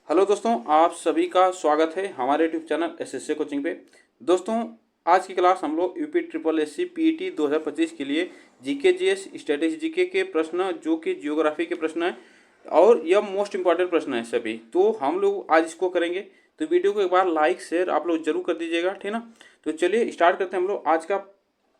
Hello दोस्तों, आप सभी का स्वागत है हमारे यूट्यूब चैनल एसएससी कोचिंग पे। दोस्तों, आज की क्लास हम लोग UP triple S C PET 2025 के लिए जीके जीएस स्टैटिस्टिक्स जीके के प्रश्न जो कि जियोग्राफी के प्रश्न हैं और यह मोस्ट इंपॉर्टेंट प्रश्न है सभी। तो हम लोग आज इसको करेंगे, तो वीडियो को एक बार लाइक शेयर आप लोग जरूर कर दीजिएगा, ठीक ना। तो चलिए स्टार्ट करते हैं। हम लोग आज का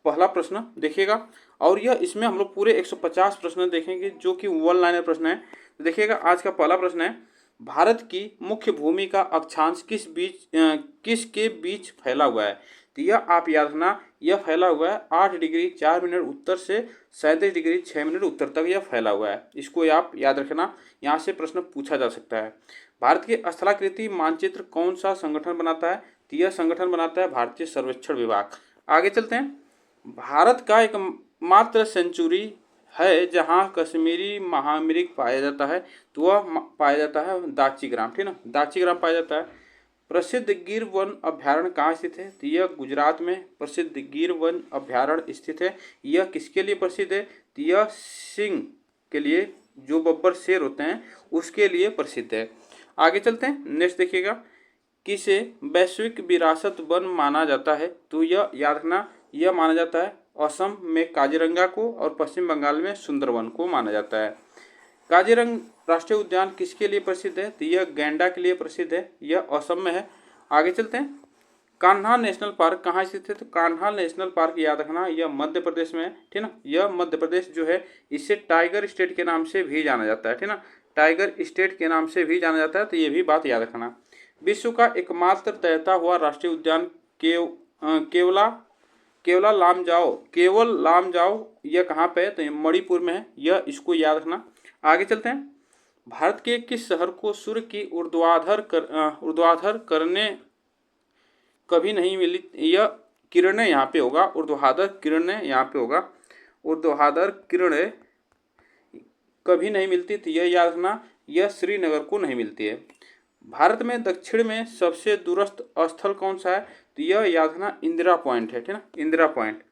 पहला प्रश्न देखिएगा और यह इसमें हम लोग पूरे 150 प्रश्न देखेंगे जो कि वन लाइनर प्रश्न है। तो देखिएगा, आज का पहला प्रश्न है, भारत की मुख्य भूमि का अक्षांश किसके बीच फैला हुआ है। तो यह आप याद रखना, यह फैला हुआ है 8 डिग्री 4 मिनट उत्तर से 37 डिग्री 6 मिनट उत्तर तक यह फैला हुआ है। इसको आप याद रखना, यहाँ से प्रश्न पूछा जा सकता है। भारत के स्थलाकृति मानचित्र कौन सा संगठन बनाता है। तो यह संगठन बनाता है भारतीय सर्वेक्षण विभाग। आगे चलते हैं। भारत का एकमात्र सेंचुरी है जहाँ कश्मीरी महामृग पाया जाता है, तो वह पाया जाता है दाची ग्राम, ठीक ना, दाची ग्राम पाया जाता है। प्रसिद्ध गिर वन अभ्यारण्य कहाँ स्थित है। तो यह गुजरात में प्रसिद्ध गिर वन अभ्यारण्य स्थित है। यह किसके लिए प्रसिद्ध है। तो यह सिंह के लिए, जो बब्बर शेर होते हैं उसके लिए प्रसिद्ध है। आगे चलते हैं। नेक्स्ट देखिएगा, किसे वैश्विक विरासत वन माना जाता है। तो यह याद रखना, यह माना जाता है असम में काजीरंगा को और पश्चिम बंगाल में सुंदरवन को माना जाता है। काजीरंगा राष्ट्रीय उद्यान किसके लिए प्रसिद्ध है। तो यह गैंडा के लिए प्रसिद्ध है, यह असम में है। आगे चलते हैं। कान्हा नेशनल पार्क कहाँ स्थित है। तो कान्हा नेशनल पार्क याद रखना, यह मध्य प्रदेश में है, ठीक ना। यह मध्य प्रदेश जो है इसे टाइगर स्टेट के नाम से भी जाना जाता है, ठीक ना, टाइगर स्टेट के नाम से भी जाना जाता है। तो ये भी बात याद रखना। विश्व का एकमात्र तैरता हुआ राष्ट्रीय उद्यान केवल लामजाओ यह कहाँ पे है। तो मणिपुर में है, यह इसको याद रखना। आगे चलते हैं। भारत के किस शहर को सूर्य की ऊर्ध्वाधर करने कभी नहीं मिली। यह किरणें यहाँ पे होगा, ऊर्ध्वाधर किरणें यहाँ पे होगा, ऊर्ध्वाधर किरणें कभी नहीं मिलती। तो यह याद रखना, यह श्रीनगर को नहीं मिलती है। भारत में दक्षिण में सबसे दूरस्थ स्थल कौन सा है। तो यह याद रखना इंदिरा पॉइंट है, ठीक ना, इंदिरा पॉइंट।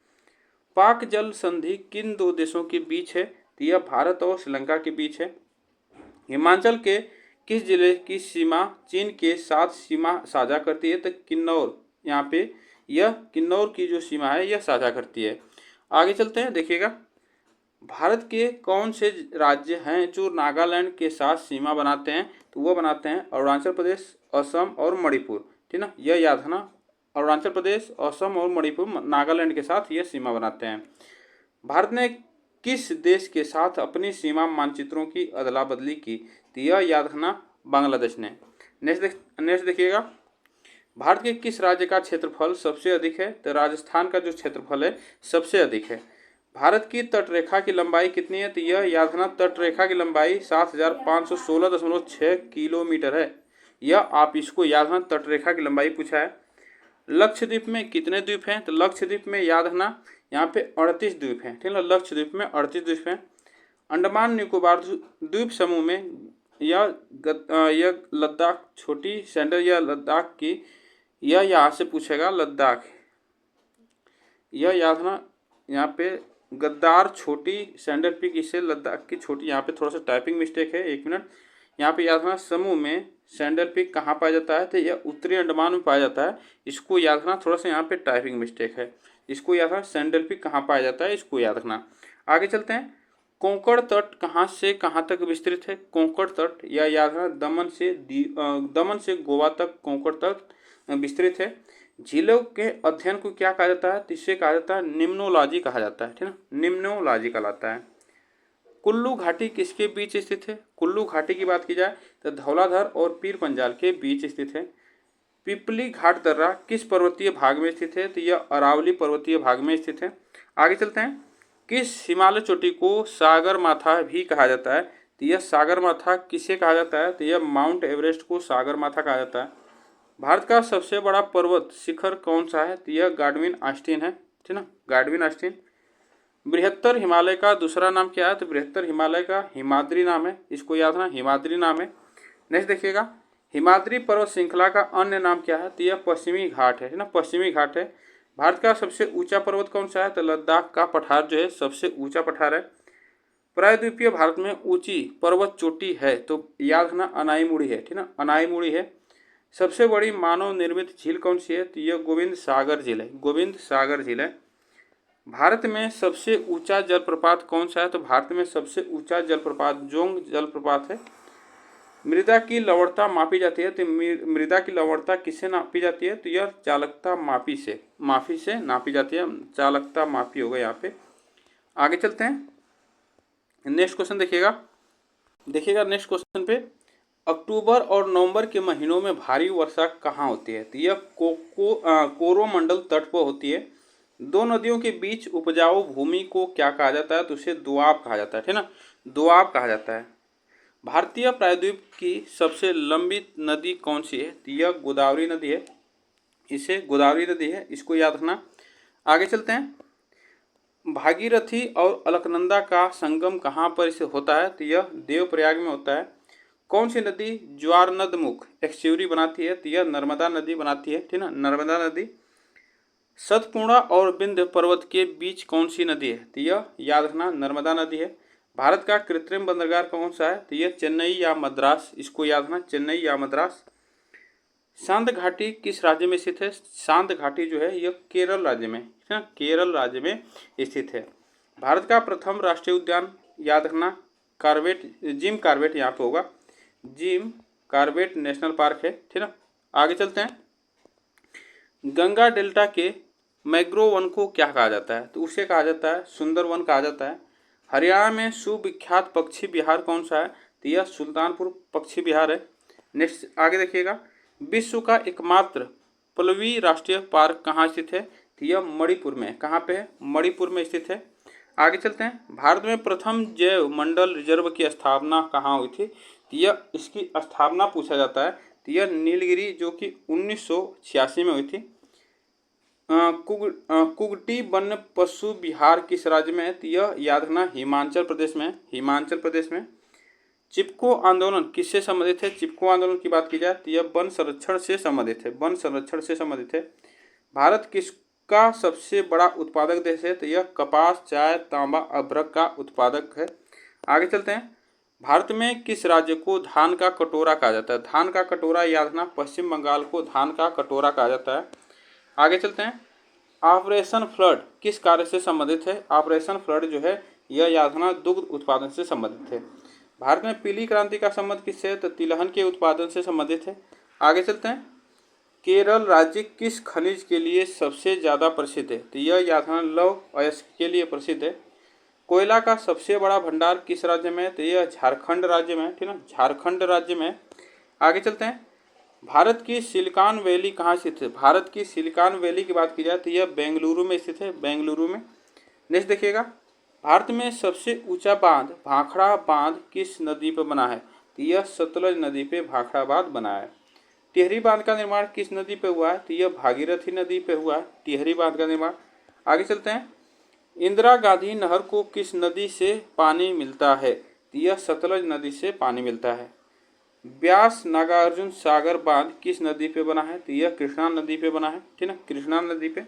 पाक जल संधि किन दो देशों के बीच है। तो यह भारत और श्रीलंका के बीच है। हिमाचल के किस जिले की सीमा चीन के साथ सीमा साझा करती है। तो किन्नौर, यहाँ पे यह किन्नौर की जो सीमा है यह साझा करती है। आगे चलते हैं। देखिएगा, भारत के कौन से राज्य हैं जो नागालैंड के साथ सीमा बनाते हैं। तो वो बनाते हैं अरुणाचल प्रदेश, असम और मणिपुर, ठीक ना, यह याद है ना, अरुणाचल प्रदेश, असम और मणिपुर नागालैंड के साथ यह सीमा बनाते हैं। भारत ने किस देश के साथ अपनी सीमा मानचित्रों की अदला बदली की। तो यह याद रखना, बांग्लादेश ने। नेक्स्ट देखिएगा, भारत के किस राज्य का क्षेत्रफल सबसे अधिक है। तो राजस्थान का जो क्षेत्रफल है सबसे अधिक है। भारत की तटरेखा की लंबाई कितनी है। तो यह याद रखना, तटरेखा की लंबाई 7516.6 किलोमीटर है। यह आप इसको याद रखना, तटरेखा की लंबाई पूछा है। लक्षद्वीप में कितने द्वीप हैं। तो लक्षद्वीप में याद रखना, यहाँ पे 38 द्वीप हैं, ठीक है। लक्षद्वीप में 38 द्वीप हैं। अंडमान निकोबार द्वीप समूह में यह लद्दाख छोटी सेंटर, यह लद्दाख की, यह यहाँ से पूछेगा लद्दाख, यह याद रखना, यहाँ पे गद्दार छोटी सैंडल पिक, इसे लद्दाख की छोटी, यहाँ पे थोड़ा सा टाइपिंग मिस्टेक है, 1 मिनट। यहाँ पे याद रखना, समूह में सैंडल पिक कहाँ पाया जाता है। तो यह उत्तरी अंडमान में पाया जाता है, इसको याद रखना। थोड़ा सा यहाँ पे टाइपिंग मिस्टेक है, इसको याद रखना, सैंडल पिक कहाँ पाया जाता है, इसको याद रखना। आगे चलते हैं। कोंकण तट कहाँ से कहाँ तक विस्तृत है। कोंकण तट यह याद रखना, दमन से गोवा तक कोंकण तट विस्तृत है। झीलों के अध्ययन को क्या कहा जाता है। तो इसे कहा जाता है निम्नोलॉजी कहा जाता है, ठीक ना, निम्नोलॉजी कहलाता है। कुल्लू घाटी किसके बीच स्थित है। कुल्लू घाटी की बात की जाए तो धौलाधर और पीर पंजाल के बीच स्थित है। पिपली घाट दर्रा किस पर्वतीय भाग में स्थित है। तो यह अरावली पर्वतीय भाग में स्थित है। आगे चलते हैं। किस हिमालय चोटी को सागर माथा भी कहा जाता है। तो यह सागर माथा किसे कहा जाता है। तो यह माउंट एवरेस्ट को सागर माथा कहा जाता है। भारत का सबसे बड़ा पर्वत शिखर कौन सा है। तो यह गाडविन आस्टीन है, ठीक ना, गाडविन आस्टीन। बृहत्तर हिमालय का दूसरा नाम क्या है। तो बृहत्तर हिमालय का हिमाद्री नाम है, इसको याद रखना, हिमाद्री नाम है। नेक्स्ट देखिएगा, हिमाद्री पर्वत श्रृंखला का अन्य नाम क्या है। तो यह पश्चिमी घाट है ना, पश्चिमी घाट है। भारत का सबसे ऊंचा पर्वत कौन सा है। तो लद्दाख का पठार जो है सबसे ऊंचा पठार है। प्रायद्वीपीय भारत में ऊंची पर्वत चोटी है तो याद रखना अनाईमुड़ी है, ठीक ना, अनाईमुड़ी है। सबसे बड़ी मानव निर्मित झील कौन सी है, तो यह गोविंद सागर झील है, गोविंद सागर झील है। भारत में सबसे ऊंचा जलप्रपात कौन सा है, तो भारत में सबसे ऊंचा जलप्रपात जोंग जलप्रपात है। मृदा की लवणता मापी जाती है, तो मृदा की लवणता किससे नापी जाती है, तो यह चालकता मापी से नापी जाती है, चालकता मापी होगा यहाँ पे। आगे चलते हैं, नेक्स्ट क्वेश्चन देखिएगा नेक्स्ट क्वेश्चन पे, अक्टूबर और नवंबर के महीनों में भारी वर्षा कहाँ होती है, तो यह कोरोमंडल तट पर होती है। दो नदियों के बीच उपजाऊ भूमि को क्या कहा जाता है, तो उसे दोआब कहा जाता है, ठीक ना, दोआब कहा जाता है। भारतीय प्रायद्वीप की सबसे लंबी नदी कौन सी है, तो यह गोदावरी नदी है, इसे गोदावरी नदी है, इसको याद रखना। आगे चलते हैं, भागीरथी और अलकनंदा का संगम कहाँ पर इसे होता है, तो यह देवप्रयाग में होता है। कौन सी नदी ज्वारनदमुख एक्सच्यूरी बनाती है, तो यह नर्मदा नदी बनाती है, ठीक ना, नर्मदा नदी। सतपुड़ा और विंध्य पर्वत के बीच कौन सी नदी है, तो यह याद रखना नर्मदा नदी है। भारत का कृत्रिम बंदरगाह कौन सा है, तो यह चेन्नई या मद्रास, इसको याद रखना, चेन्नई या मद्रास। शांत घाटी किस राज्य में स्थित है, शांत घाटी जो है यह केरल राज्य में, केरल राज्य में स्थित है। भारत का प्रथम राष्ट्रीय उद्यान याद रखना कार्बेट, जिम कार्बेट यहाँ पे होगा, जिम कार्बेट नेशनल पार्क है, ठीक है। आगे चलते हैं, गंगा डेल्टा के मैग्रोव वन को क्या कहा जाता है, तो उसे कहा जाता है सुंदर वन कहा जाता है। हरियाणा में सुविख्यात पक्षी विहार कौन सा है, तो यह सुल्तानपुर पक्षी विहार है। नेक्स्ट आगे देखिएगा, विश्व का एकमात्र पल्लवी राष्ट्रीय पार्क कहाँ स्थित है, तो यह मणिपुर में, कहाँ पे है, मणिपुर में स्थित है। आगे चलते हैं, भारत में प्रथम जैव मंडल रिजर्व की स्थापना कहाँ हुई थी, तो यह इसकी स्थापना पूछा जाता है, तो यह नीलगिरी जो कि 1986 में हुई थी। कुगटी वन्य पशु विहार किस राज्य में है, तो यह याद रखना हिमाचल प्रदेश में, हिमाचल प्रदेश में। चिपको आंदोलन किससे संबंधित है, चिपको आंदोलन की बात की जाए तो यह वन संरक्षण से संबंधित है, वन संरक्षण से संबंधित है। भारत किसका सबसे बड़ा उत्पादक देश है, तो यह कपास, चाय, तांबा, अभ्रक का उत्पादक है। आगे चलते हैं, भारत में किस राज्य को धान का कटोरा कहा जाता है, धान का कटोरा याद रखना पश्चिम बंगाल को धान का कटोरा कहा जाता है। आगे चलते हैं, ऑपरेशन फ्लड किस कार्य से संबंधित है, ऑपरेशन फ्लड जो है यह याद रखना दुग्ध उत्पादन से संबंधित है। भारत में पीली क्रांति का संबंध किससे है, तो तिलहन के उत्पादन से संबंधित है। आगे चलते हैं, केरल राज्य किस खनिज के लिए सबसे ज़्यादा प्रसिद्ध है, तो यह याद रखना लौह अयस्क के लिए प्रसिद्ध है। कोयला का सबसे बड़ा भंडार किस राज्य में है, तो यह झारखंड राज्य में, ठीक है, झारखंड राज्य में। आगे चलते हैं, भारत की सिलिकॉन वैली कहाँ स्थित है, भारत की सिलिकॉन वैली की बात की जाए तो यह बेंगलुरु में स्थित है, बेंगलुरु में। नेक्स्ट देखिएगा, भारत में सबसे ऊंचा बांध भाखड़ा बांध किस नदी पर बना है, तो यह सतलज नदी पे भाखड़ा बांध बना है। टिहरी बांध का निर्माण किस नदी पे हुआ है, तो यह भागीरथी नदी पे हुआ है टिहरी बांध का निर्माण। आगे चलते हैं, इंदिरा गांधी नहर को किस नदी से पानी मिलता है, तो यह सतलज नदी से पानी मिलता है। ब्यास नागार्जुन सागर बांध किस नदी पे बना है, तो यह कृष्णा नदी पे बना है, ठीक है, कृष्णा नदी पे।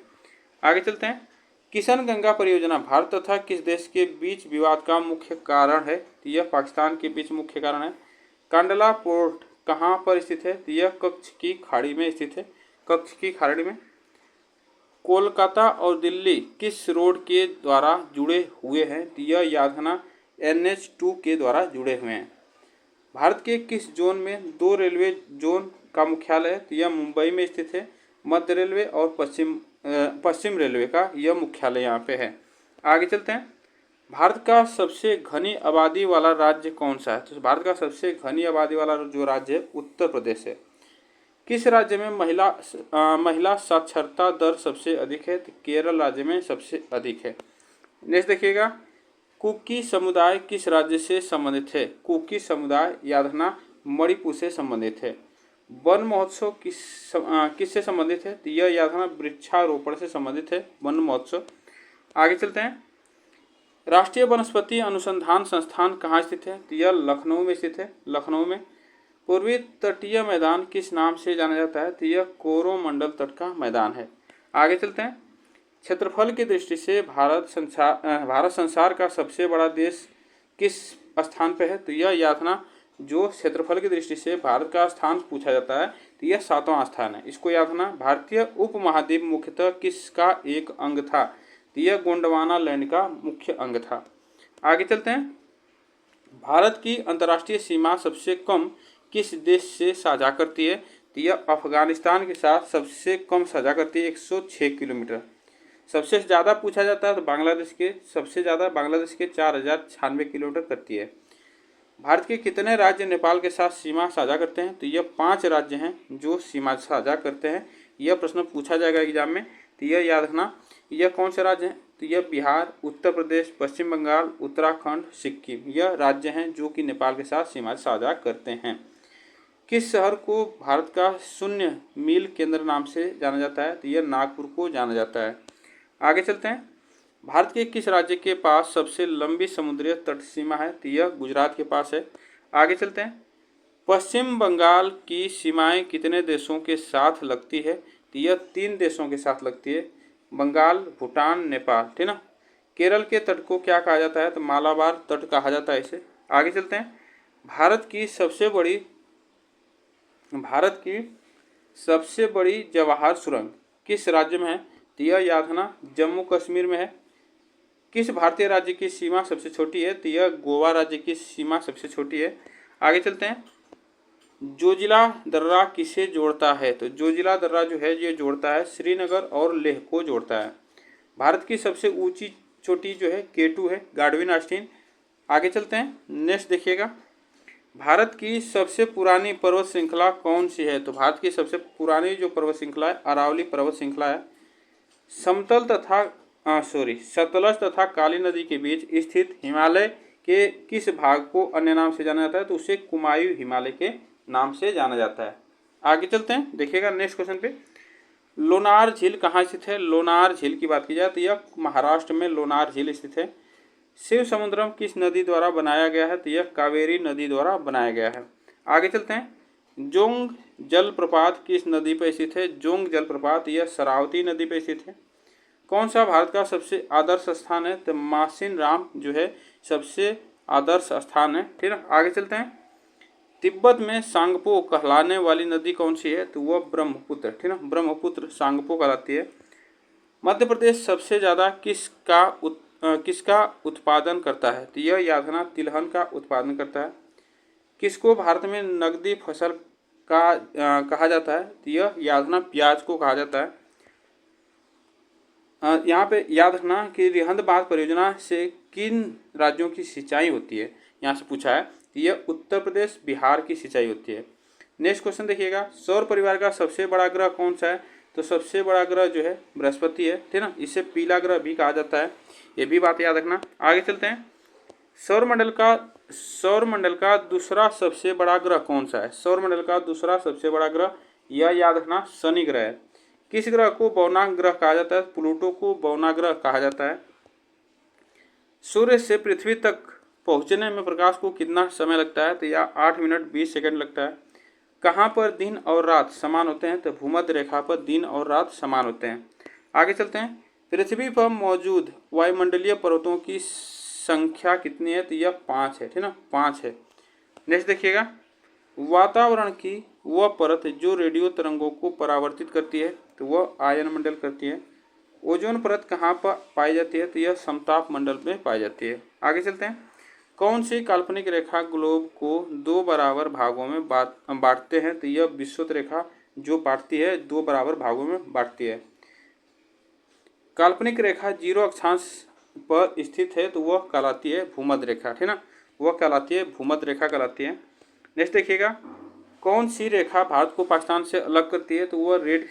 आगे चलते हैं, किशन गंगा परियोजना भारत तथा किस देश के बीच विवाद का मुख्य कारण है, तो यह पाकिस्तान के बीच मुख्य कारण है। कांडला पोर्ट कहाँ पर स्थित है, तो यह कच्छ की खाड़ी में स्थित है, कच्छ की खाड़ी में। कोलकाता और दिल्ली किस रोड के द्वारा जुड़े हुए हैं, तो यह याद रखना NH2 के द्वारा जुड़े हुए हैं। भारत के किस जोन में दो रेलवे जोन का मुख्यालय है, तो यह मुंबई में स्थित है। मध्य रेलवे और पश्चिम रेलवे का यह मुख्यालय यहाँ पे है। आगे चलते हैं, भारत का सबसे घनी आबादी वाला राज्य कौन सा है, तो भारत का सबसे घनी आबादी वाला जो राज्य है उत्तर प्रदेश है। किस राज्य में महिला साक्षरता दर सबसे अधिक है, तो केरल राज्य में सबसे अधिक है। नेक्स्ट देखिएगा, कुकी समुदाय किस राज्य से संबंधित है, कुकी समुदाय याद रखना मणिपुर से संबंधित है। वन महोत्सव किससे संबंधित है, तो यह याद रखना वृक्षारोपण से संबंधित है वन महोत्सव। आगे चलते हैं, राष्ट्रीय वनस्पति अनुसंधान संस्थान कहाँ स्थित है, तो यह लखनऊ में स्थित है, लखनऊ में। पूर्वी तटीय मैदान किस नाम से जाना जाता है, तो यह कोरोमंडल तट का मैदान है। आगे चलते हैं, क्षेत्रफल की दृष्टि से भारत संसार का सबसे बड़ा देश किस स्थान पे है? तो यह याद रखना, जो क्षेत्रफल की दृष्टि से भारत का स्थान पूछा जाता है तो यह 7वां स्थान है। इसको याद रखना। भारतीय उपमहाद्वीप मुख्यतः किसका एक अंग था? तो यह गोंडवाना लैंड का मुख्य अंग था। आगे चलते हैं। भारत की अंतर्राष्ट्रीय सीमा सबसे कम किस देश से साझा करती है? तो यह अफगानिस्तान के साथ सबसे कम साझा करती है, 106 किलोमीटर। सबसे ज़्यादा पूछा जाता है तो बांग्लादेश के, सबसे ज़्यादा बांग्लादेश के 4096 किलोमीटर करती है। भारत के कितने राज्य नेपाल के साथ सीमा साझा करते हैं? तो यह 5 राज्य हैं जो सीमा साझा करते हैं। यह प्रश्न पूछा जाएगा एग्जाम में, तो यह याद रखना। यह कौन से राज्य हैं? तो यह बिहार, उत्तर प्रदेश, पश्चिम बंगाल, उत्तराखंड, सिक्किम, यह राज्य हैं जो कि नेपाल के साथ सीमा साझा करते हैं। किस शहर को भारत का 0 मील केंद्र नाम से जाना जाता है? तो यह नागपुर को जाना जाता है। आगे चलते हैं। भारत के किस राज्य के पास सबसे लंबी समुद्री तट सीमा है? तो यह गुजरात के पास है। आगे चलते हैं। पश्चिम बंगाल की सीमाएं कितने देशों के साथ लगती है? तो यह 3 देशों के साथ लगती है, बंगाल, भूटान, नेपाल, ठीक ना। केरल के तट को क्या कहा जाता है? तो मालाबार तट कहा जाता है इसे। आगे चलते हैं। भारत की सबसे बड़ी जवाहर सुरंग किस राज्य में है? तो यह याद रखना, जम्मू कश्मीर में है। किस भारतीय राज्य की सीमा सबसे छोटी है? तो यह गोवा राज्य की सीमा सबसे छोटी है। आगे चलते हैं। जोजिला दर्रा किसे जोड़ता है? तो जोजिला दर्रा जो है ये जोड़ता है श्रीनगर और लेह को जोड़ता है। भारत की सबसे ऊंची चोटी जो है K2 है, गार्डविन ऑस्टिन। आगे चलते हैं। नेक्स्ट देखिएगा, भारत की सबसे पुरानी पर्वत श्रृंखला कौन सी है? तो भारत की सबसे पुरानी जो पर्वत श्रृंखला है अरावली पर्वत श्रृंखला है। सतलज तथा काली नदी के बीच स्थित हिमालय के किस भाग को अन्य नाम से जाना जाता है? तो उसे कुमायूं हिमालय के नाम से जाना जाता है। आगे चलते हैं, देखिएगा नेक्स्ट क्वेश्चन पे। लोनार झील कहाँ स्थित है? लोनार झील की बात की जाए तो यह महाराष्ट्र में लोनार झील स्थित है। शिव समुद्रम किस नदी द्वारा बनाया गया है? तो यह कावेरी नदी द्वारा बनाया गया है। आगे चलते हैं। जोंग जलप्रपात किस नदी पर स्थित है? जोंग जलप्रपात यह शरावती नदी पर स्थित है। कौन सा भारत का सबसे आदर्श स्थान है? तो मासिन राम जो है सबसे आदर्श स्थान है, ठीक है। आगे चलते हैं। तिब्बत में सांगपो कहलाने वाली नदी कौन सी है? तो वह ब्रह्मपुत्र, ठीक है, ब्रह्मपुत्र सांगपो कहलाती है। मध्य प्रदेश सबसे ज़्यादा किसका उत्पादन करता है? तो यह याद रखना, तिलहन का उत्पादन करता है। किसको भारत में नकदी फसल का कहा जाता है? तो यह याद रखना, प्याज को कहा जाता है। यहाँ पे याद रखना कि रिहंद बांध परियोजना से किन राज्यों की सिंचाई होती है? यहाँ से पूछा है। तो यह उत्तर प्रदेश, बिहार की सिंचाई होती है। नेक्स्ट क्वेश्चन देखिएगा, सौर परिवार का सबसे बड़ा ग्रह कौन सा है? तो सबसे बड़ा ग्रह जो है बृहस्पति है, ठीक ना। इसे पीला ग्रह भी कहा जाता है, ये भी बात याद रखना। आगे चलते हैं। सौरमंडल का दूसरा सबसे बड़ा ग्रह कौन सा है? सौरमंडल का दूसरा सबसे बड़ा ग्रह यह याद रखना शनि ग्रह है। किस ग्रह को बौना ग्रह कहा जाता है? प्लूटो को बौना ग्रह कहा जाता है। सूर्य से पृथ्वी तक पहुंचने में प्रकाश को कितना समय लगता है? तो यह 8 मिनट 20 सेकंड लगता है। कहाँ पर दिन और रात समान होते हैं? तो भूमध्य रेखा पर दिन और रात समान होते हैं। आगे चलते हैं। पृथ्वी पर मौजूद वायुमंडलीय पर्वतों की संख्या कितनी है? तो यह 5 है, ठीक ना, 5 है। नेक्स्ट देखिएगा, वातावरण की वह परत जो रेडियो तरंगों को परावर्तित करती है तो वह आयन मंडल करती है। ओजोन परत कहाँ पर पाई जाती है? तो यह समताप मंडल में पाई जाती है। आगे चलते हैं। कौन सी काल्पनिक रेखा ग्लोब को 2 बराबर भागों में बांटते हैं? तो यह विषुवत रेखा जो बांटती है 2 बराबर भागों में बांटती है। काल्पनिक रेखा 0 अक्षांश पर स्थित है तो वह कहलाती है भूमध्य रेखा, ठीक ना, वह कहलाती है भूमध्य रेखा कहलाती है। नेक्स्ट देखिएगा, कौन सी रेखा भारत को पाकिस्तान से अलग करती है? तो वह रेड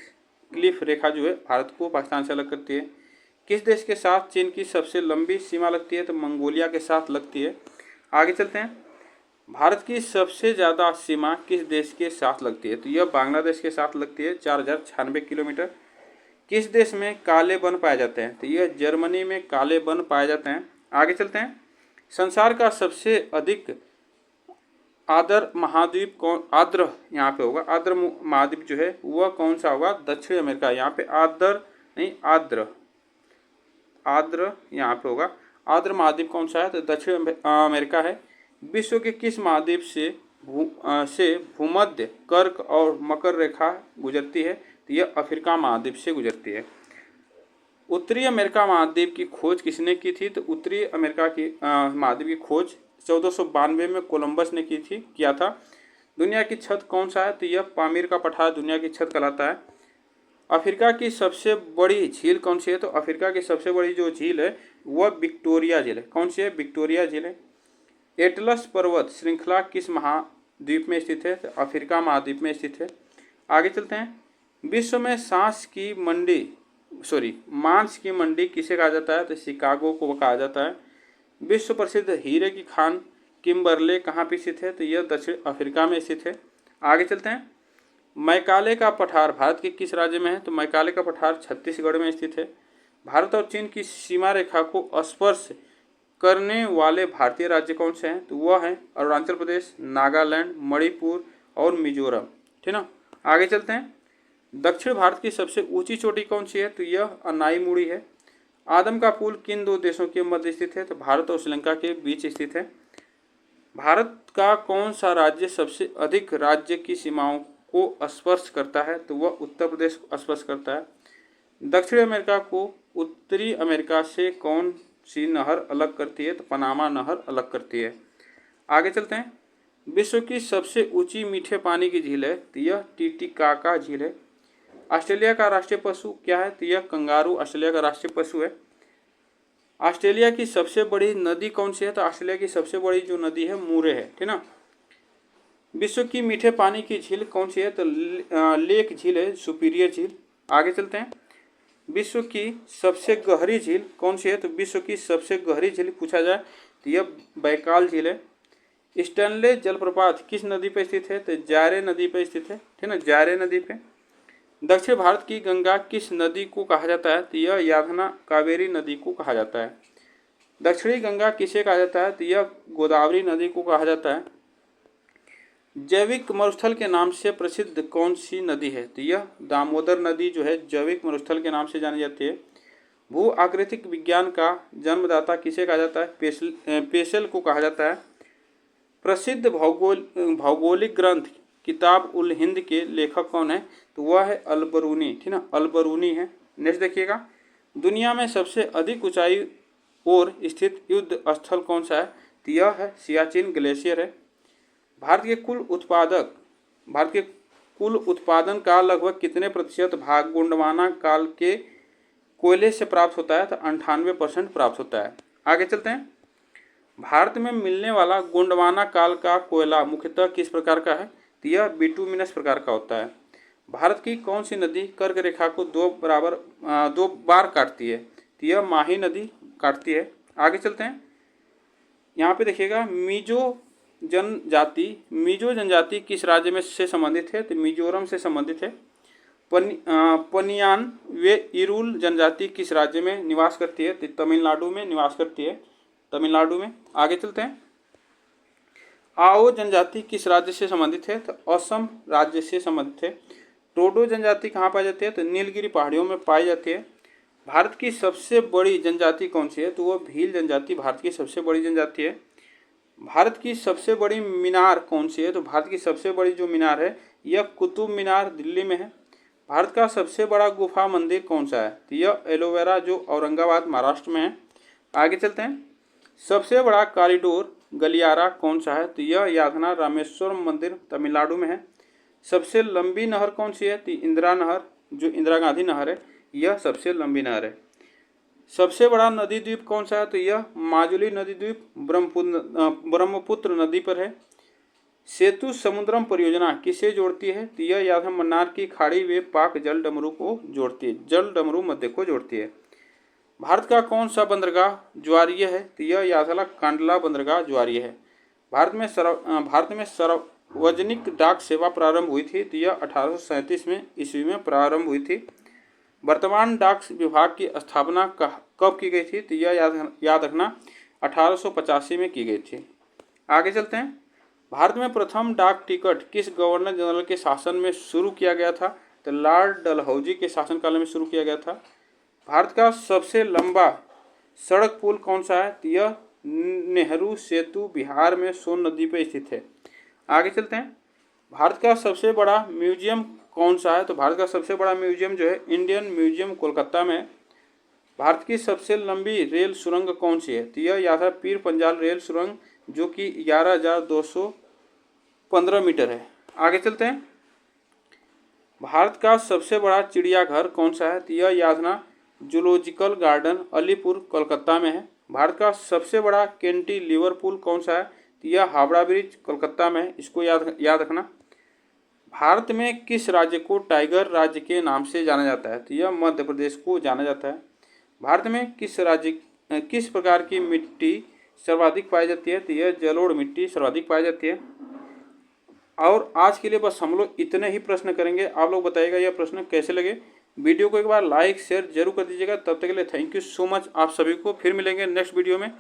क्लिफ रेखा जो है भारत को पाकिस्तान से अलग करती है। किस देश के साथ चीन की सबसे लंबी सीमा लगती है? तो मंगोलिया के साथ लगती है। आगे चलते हैं। भारत की सबसे ज़्यादा सीमा किस देश के साथ लगती है? तो यह बांग्लादेश के साथ लगती है, 4096 किलोमीटर। किस देश में काले वन पाए जाते हैं? तो यह जर्मनी में काले वन पाए जाते हैं। आगे चलते हैं। संसार का सबसे अधिक आर्द्र महाद्वीप आर्द्र यहाँ पे होगा, आर्द्र महाद्वीप जो है वह कौन सा होगा? दक्षिण अमेरिका। यहाँ पे आर्द्र नहीं, आर्द्र यहाँ पे होगा। आर्द्र महाद्वीप कौन सा है? तो दक्षिण अमेरिका है। विश्व के किस महाद्वीप से भूमध्य कर्क और मकर रेखा गुजरती है? तो यह अफ्रीका महाद्वीप से गुजरती है। उत्तरी अमेरिका महाद्वीप की खोज किसने की थी? तो उत्तरी अमेरिका की महाद्वीप की खोज 1492 में कोलंबस ने किया था। दुनिया की छत कौन सा है? तो यह पामीर का पठार दुनिया की छत कहलाता है। अफ्रीका की सबसे बड़ी झील कौन सी है? तो अफ्रीका की सबसे बड़ी जो झील है वह विक्टोरिया झील है। कौन सी है? विक्टोरिया झील है। एटलस पर्वत श्रृंखला किस महाद्वीप में स्थित है? तो अफ्रीका महाद्वीप में स्थित है। आगे चलते हैं। विश्व में मांस की मंडी किसे कहा जाता है? तो शिकागो को कहा जाता है। विश्व प्रसिद्ध हीरे की खान किम्बरले कहाँ पे स्थित है? तो यह दक्षिण अफ्रीका में स्थित है। आगे चलते हैं। मैकाले का पठार भारत के किस राज्य में है? तो मैकाले का पठार छत्तीसगढ़ में स्थित है। भारत और चीन की सीमा रेखा को स्पर्श करने वाले भारतीय राज्य कौन से हैं? तो वह है अरुणाचल प्रदेश, नागालैंड, मणिपुर और मिजोरम। ठीक ना। आगे चलते हैं। दक्षिण भारत की सबसे ऊंची चोटी कौन सी है? तो यह अनाईमुड़ी है। आदम का पुल किन दो देशों के मध्य स्थित है? तो भारत और श्रीलंका के बीच स्थित है। भारत का कौन सा राज्य सबसे अधिक राज्य की सीमाओं को स्पर्श करता है? तो वह उत्तर प्रदेश को स्पर्श करता है। दक्षिण अमेरिका को उत्तरी अमेरिका से कौन सी नहर अलग करती है? तो पनामा नहर अलग करती है। आगे चलते हैं। विश्व की सबसे ऊंची मीठे पानी की झील है? तो यह टीटीकाका झील है। ऑस्ट्रेलिया का राष्ट्रीय पशु क्या है? तो यह कंगारू ऑस्ट्रेलिया का राष्ट्रीय पशु है। ऑस्ट्रेलिया की सबसे बड़ी नदी कौन सी है? तो ऑस्ट्रेलिया की सबसे बड़ी जो नदी है मुरे है। ठीक ना। विश्व की मीठे पानी की झील कौन सी है? तो लेक झील है, सुपीरियर झील। आगे चलते हैं। विश्व की सबसे गहरी झील कौन सी है? तो विश्व की सबसे गहरी झील पूछा जाए तो यह बैकाल झील है। स्टैनले जलप्रपात किस नदी पर स्थित है? तो जारे नदी पर स्थित है। ठीक ना, जारे नदी पे। दक्षिण भारत की गंगा किस नदी को कहा जाता है? तो यह यादना कावेरी नदी को कहा जाता है। दक्षिणी गंगा किसे कहा जाता है? तो यह गोदावरी नदी को कहा जाता है। जैविक मरुस्थल के नाम से प्रसिद्ध कौन सी नदी है? तो यह दामोदर नदी जो है जैविक मरुस्थल के नाम से जानी जाती है। भू आकृतिक विज्ञान का जन्मदाता किसे कहा जाता है? पेशल को कहा जाता है। प्रसिद्ध भौगोलिक ग्रंथ किताब उल हिंद के लेखक कौन है? तो वह है अलबरूनी। ठीक ना, अलबरूनी है। नेक्स्ट देखिएगा। दुनिया में सबसे अधिक ऊंचाई और स्थित युद्ध स्थल कौन सा है? तो यह है सियाचिन ग्लेशियर है। भारत के कुल उत्पादन का लगभग कितने प्रतिशत भाग गोंडवाना काल के कोयले से प्राप्त होता है? तो 98% प्राप्त होता है। आगे चलते हैं। भारत में मिलने वाला गोंडवाना काल का कोयला मुख्यतः किस प्रकार का है? तो यह बिटुमिनस प्रकार का होता है। भारत की कौन सी नदी कर्क रेखा को दो बार काटती है? तो यह माही नदी काटती है। आगे चलते हैं। यहाँ पे देखिएगा मिजो जनजाति किस राज्य में से संबंधित है? तो मिजोरम से संबंधित है। पनियान वे इरुल जनजाति किस राज्य में निवास करती है? तो तमिलनाडु में निवास करती है, तमिलनाडु में। आगे चलते हैं। आओ जनजाति किस राज्य से संबंधित है? तो असम राज्य से संबंधित है। टोडो जनजाति कहाँ पाई जाती है? तो नीलगिरी पहाड़ियों में पाई जाती है। भारत की सबसे बड़ी जनजाति कौन सी है? तो वह भील जनजाति भारत की सबसे बड़ी जनजाति है। भारत की सबसे बड़ी मीनार कौन सी है? तो भारत की सबसे बड़ी जो मीनार है यह कुतुब मीनार दिल्ली में है। भारत का सबसे बड़ा गुफा मंदिर कौन सा है? तो यह एलोवेरा जो औरंगाबाद महाराष्ट्र में है। आगे चलते हैं। सबसे बड़ा कॉरिडोर गलियारा कौन सा है? तो यह यातना रामेश्वरम मंदिर तमिलनाडु में है। सबसे लंबी नहर कौन सी है? तो इंदिरा नहर जो इंदिरा गांधी नहर है, यह सबसे लंबी नहर है। सबसे बड़ा नदी द्वीप कौन सा है? तो यह माजुली नदी द्वीप ब्रह्मपुत्र नदी पर है। सेतु समुद्रम परियोजना किसे जोड़ती है? तो यह यादव मन्नार की खाड़ी वे पाक जल डमरू को जोड़ती है, जल डमरू मध्य को जोड़ती है। भारत का कौन सा बंदरगाह ज्वारीय है? तो यह यादला कांडला बंदरगाह ज्वारीय है। भारत में सार्वजनिक डाक सेवा प्रारंभ हुई थी। तो यह 1837 में ईस्वी में प्रारंभ हुई थी। वर्तमान डाक विभाग की स्थापना कब की गई थी? तो यह याद रखना 1885 में की गई थी। आगे चलते हैं। भारत में प्रथम डाक टिकट किस गवर्नर जनरल के शासन में शुरू किया गया था? तो लॉर्ड डलहौजी के शासनकाल में शुरू किया गया था। भारत का सबसे लंबा सड़क पुल कौन सा है? तो यह नेहरू सेतु बिहार में सोन नदी पर स्थित है। आगे चलते हैं। भारत का सबसे बड़ा म्यूजियम कौन सा है? तो भारत का सबसे बड़ा म्यूजियम जो है इंडियन म्यूजियम कोलकाता में है। भारत की सबसे लंबी रेल सुरंग कौन सी है? तो यह याद है पीर पंजाल रेल सुरंग, जो कि 11,215 मीटर है। आगे चलते हैं। भारत का सबसे बड़ा चिड़ियाघर कौन सा है? तो यह याद रखना जूलॉजिकल गार्डन अलीपुर कोलकाता में है। भारत का सबसे बड़ा कैंटिलीवर पुल कौन सा है? तो यह हावड़ा ब्रिज कोलकाता में है, इसको याद रखना। भारत में किस राज्य को टाइगर राज्य के नाम से जाना जाता है? तो यह मध्य प्रदेश को जाना जाता है। भारत में किस प्रकार की मिट्टी सर्वाधिक पाई जाती है? तो यह जलोढ़ मिट्टी सर्वाधिक पाई जाती है। और आज के लिए बस हम लोग इतने ही प्रश्न करेंगे। आप लोग बताइएगा यह प्रश्न कैसे लगे। वीडियो को एक बार लाइक शेयर जरूर कर दीजिएगा। तब तक के लिए थैंक यू सो मच आप सभी को। फिर मिलेंगे नेक्स्ट वीडियो में।